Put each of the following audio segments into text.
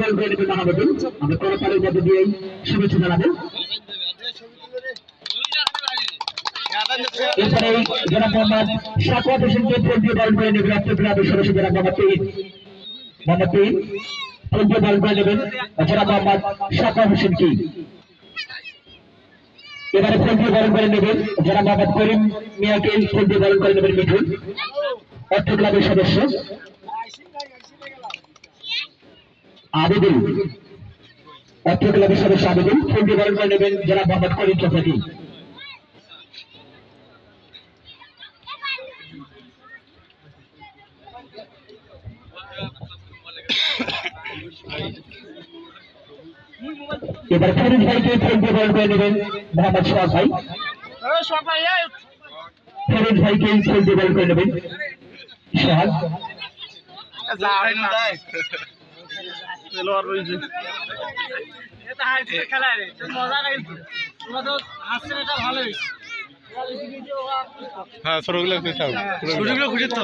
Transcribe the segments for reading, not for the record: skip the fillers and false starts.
বল করে নেবেন মাহমুদুল। আমরা করতালের মধ্যে দিয়ে শুভেচ্ছা জানাবো। এরপরে জনাব মোহাম্মদ সাকওয়াত হোসেনকে ফুল দিয়ে বল করে নেবেন অত্র ক্লাবের সদস্য জনাব মোহাম্মদ তুহিন। ফুল দিয়ে বল করে নেবেন জনাব মোহাম্মদ সাকওয়াত হোসেনকে। এবারে ফুল দিয়ে বল করে নেবেন জনাব মোহাম্মদ করিম মিয়াকে ফুল দিয়ে বল করে নেবেন মিঠুন অত্র ক্লাবের সদস্য। আবেদুল অত্র ক্লাবের সদস্য আবেদুল ফুল দিয়ে বল করে নেবেন জনাব মোহাম্মদ করিম চৌধুরী। এবার ফরিদ ভাইকে ফুল দিয়ে বল করে নেবেন মোহাম্মদ সোহাগ ভাই। ফরিদ ভাইকে ফুল দিয়ে বল করে নেবেন সোহাগ। হ্যাঁ ছোটগুলো খুঁজে তো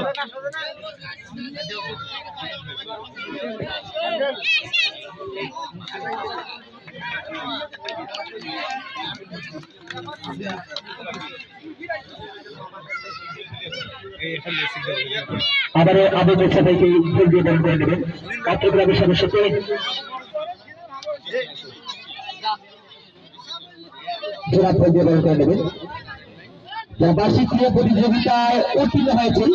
আবারও আবু মুসা ভাইকে ফুল দিয়ে বল করে নেবেন অত্র ক্লাবের সদস্যকে। জোড়া ফুল দিয়ে বল করে নেবেন। বার্ষিক ক্রীড়া প্রতিযোগিতায় উত্তীর্ণ হয়েছে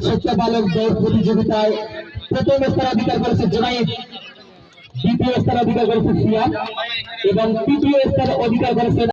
সত্য বালক দৌড় প্রতিযোগিতায় প্রথম স্থান অধিকার করেছে জুনাইদ, দ্বিতীয় স্থান অধিকার করেছে সিয়াম এবং তৃতীয় স্থান অধিকার করেছে